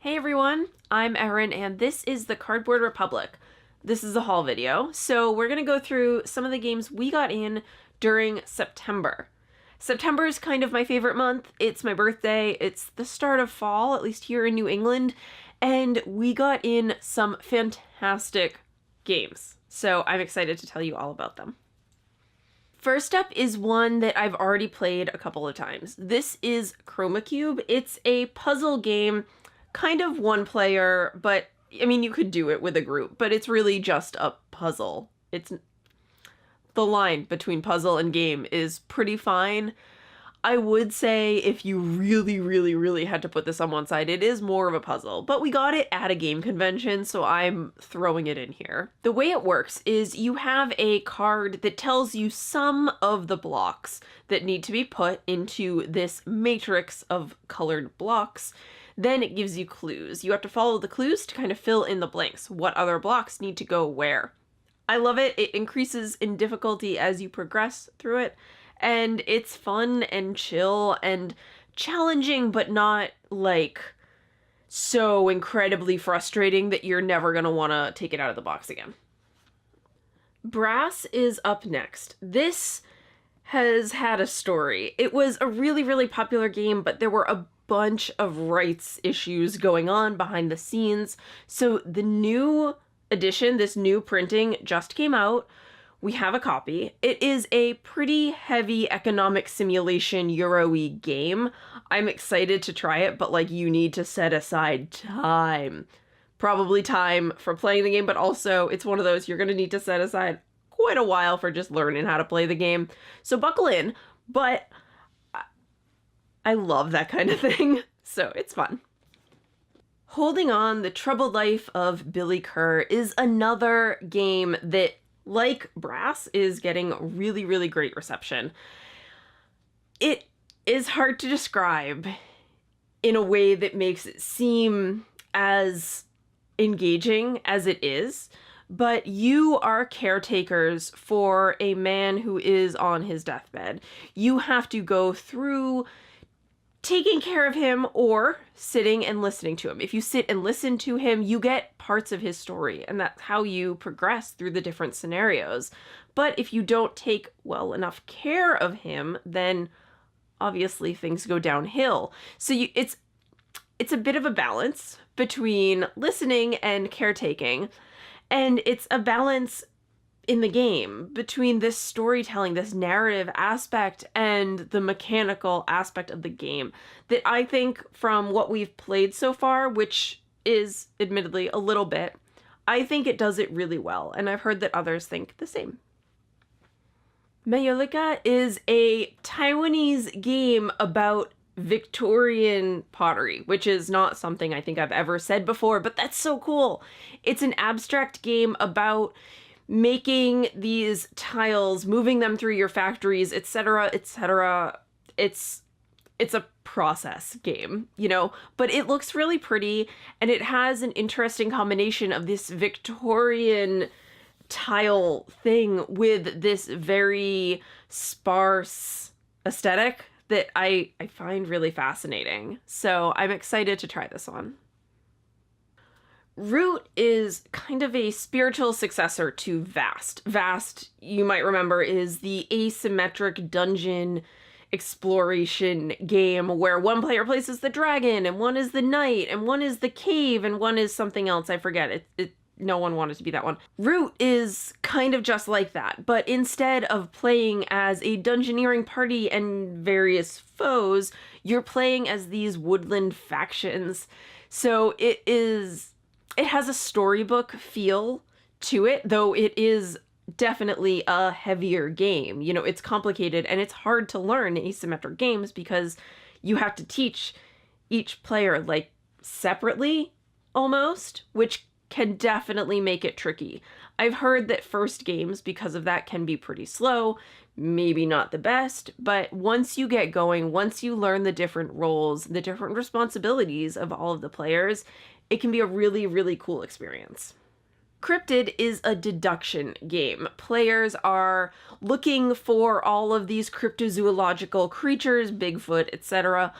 Hey everyone, I'm Erin and this is the Cardboard Republic. This is a haul video, so we're going to go through some of the games we got in during September. September is kind of my favorite month. It's my birthday, it's the start of fall, at least here in New England, and we got in some fantastic games. So I'm excited to tell you all about them. First up is one that I've already played a couple of times. This is Chroma Cube. It's a puzzle game, kind of one player, but I mean, you could do it with a group, but it's really just a puzzle. It's the line between puzzle and game is pretty fine. I would say if you really had to put this on one side, it is more of a puzzle, but we got it at a game convention, so I'm throwing it in here. The way it works is you have a card that tells you some of the blocks that need to be put into this matrix of colored blocks. Then it gives you clues. You have to follow the clues to kind of fill in the blanks. What other blocks need to go where? I love it. It increases in difficulty as you progress through it. And it's fun and chill and challenging, but not like so incredibly frustrating that you're never going to want to take it out of the box again. Brass is up next. This has had a story. It was a really popular game, but there were a bunch of rights issues going on behind the scenes. So the new edition, this new printing just came out. We have a copy. It is a pretty heavy economic simulation Euro-y game. I'm excited to try it, but like you need to set aside time. Probably time for playing the game, but also it's one of those you're going to need to set aside quite a while for just learning how to play the game. So buckle in, but I love that kind of thing, so it's fun. Holding On: The Troubled Life of Billy Kerr is another game that, like Brass, is getting really great reception. It is hard to describe in a way that makes it seem as engaging as it is, but you are caretakers for a man who is on his deathbed. You have to go through taking care of him or sitting and listening to him. If you sit and listen to him, you get parts of his story, and that's how you progress through the different scenarios. But if you don't take well enough care of him, then obviously things go downhill. So it's a bit of a balance between listening and caretaking, and it's a balance in the game between this storytelling, this narrative aspect, and the mechanical aspect of the game that I think from what we've played so far, which is admittedly a little bit, I think it does it really well, and I've heard that others think the same. Mayolika is a Taiwanese game about Victorian pottery, which is not something I think I've ever said before, but that's so cool. It's an abstract game about making these tiles, moving them through your factories, etc., etc. It's a process game, you know, but it looks really pretty, and it has an interesting combination of this Victorian tile thing with this very sparse aesthetic that I find really fascinating. So I'm excited to try this one. Root is kind of a spiritual successor to Vast. Vast, you might remember, is the asymmetric dungeon exploration game where one player plays as the dragon, and one is the knight, and one is the cave, and one is something else. I forget. No one wanted to be that one. Root is kind of just like that, but instead of playing as a dungeoneering party and various foes, you're playing as these woodland factions. So it has a storybook feel to it, though it is definitely a heavier game. You know, it's complicated and it's hard to learn asymmetric games because you have to teach each player like separately almost, which can definitely make it tricky. I've heard that first games, because of that, can be pretty slow, maybe not the best, but once you get going, once you learn the different roles, the different responsibilities of all of the players, it can be a really cool experience. Cryptid is a deduction game. Players are looking for all of these cryptozoological creatures, Bigfoot, etc.,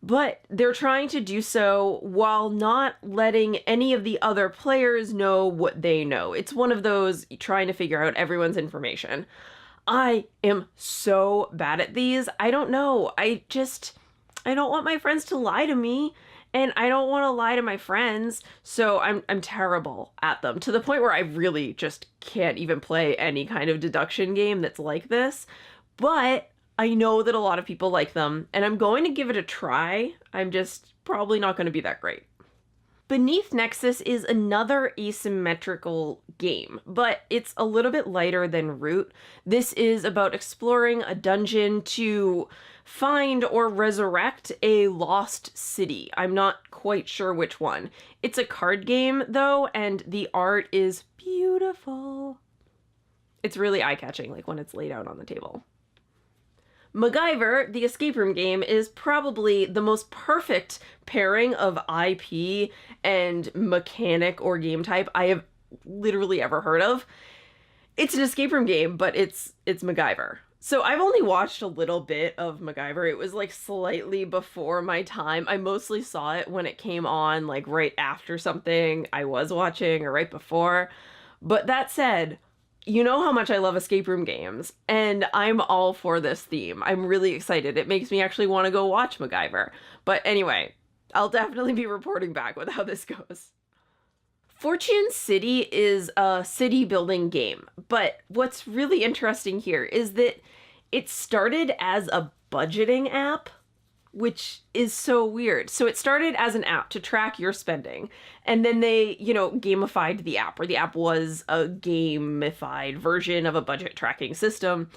but they're trying to do so while not letting any of the other players know what they know. It's one of those trying to figure out everyone's information. I am so bad at these. I don't know. I don't want my friends to lie to me, and I don't want to lie to my friends, so I'm terrible at them, to the point where I really just can't even play any kind of deduction game that's like this. But I know that a lot of people like them, and I'm going to give it a try. I'm just probably not going to be that great. Beneath Nexus is another asymmetrical game, but it's a little bit lighter than Root. This is about exploring a dungeon to find or resurrect a lost city. I'm not quite sure which one. It's a card game, though, and the art is beautiful. It's really eye-catching, like when it's laid out on the table. MacGyver, the escape room game, is probably the most perfect pairing of IP and mechanic or game type I have literally ever heard of. It's an escape room game, but it's MacGyver. So I've only watched a little bit of MacGyver. It was like slightly before my time. I mostly saw it when it came on, like right after something I was watching or right before. But that said, you know how much I love escape room games, and I'm all for this theme. I'm really excited. It makes me actually want to go watch MacGyver. But anyway, I'll definitely be reporting back with how this goes. Fortune City is a city building game, but what's really interesting here is that it started as a budgeting app, which is so weird. So it started as an app to track your spending, and then they, gamified the app, or the app was a gamified version of a budget tracking system.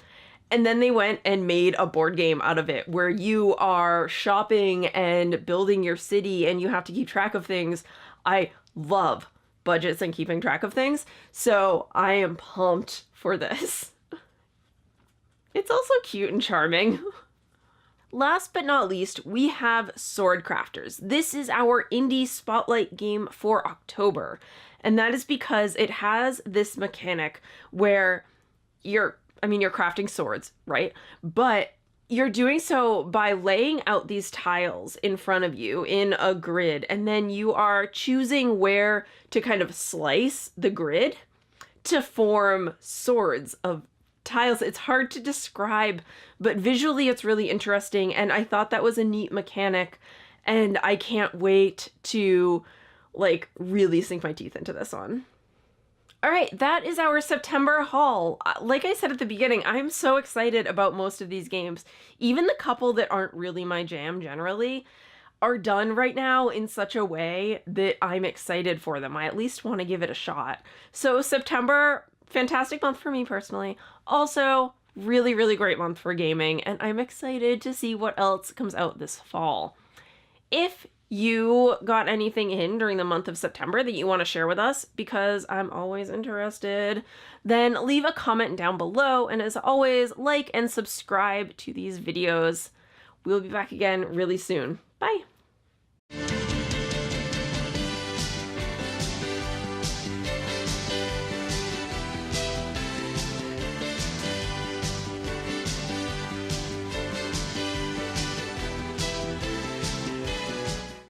And then they went and made a board game out of it where you are shopping and building your city and you have to keep track of things. I love budgets and keeping track of things, so I am pumped for this. It's also cute and charming. Last but not least, we have Sword Crafters. This is our indie spotlight game for October, and that is because it has this mechanic where you're crafting swords, right? But you're doing so by laying out these tiles in front of you in a grid, and then you are choosing where to kind of slice the grid to form swords of tiles. It's hard to describe, but visually it's really interesting, and I thought that was a neat mechanic, and I can't wait to really sink my teeth into this one. All right, that is our September haul. Like I said at the beginning, I'm so excited about most of these games. Even the couple that aren't really my jam generally are done right now in such a way that I'm excited for them. I at least want to give it a shot. So September, fantastic month for me personally. Also, really, really great month for gaming, and I'm excited to see what else comes out this fall. If you got anything in during the month of September that you want to share with us, because I'm always interested, then leave a comment down below, and as always, like and subscribe to these videos. We'll be back again really soon. Bye!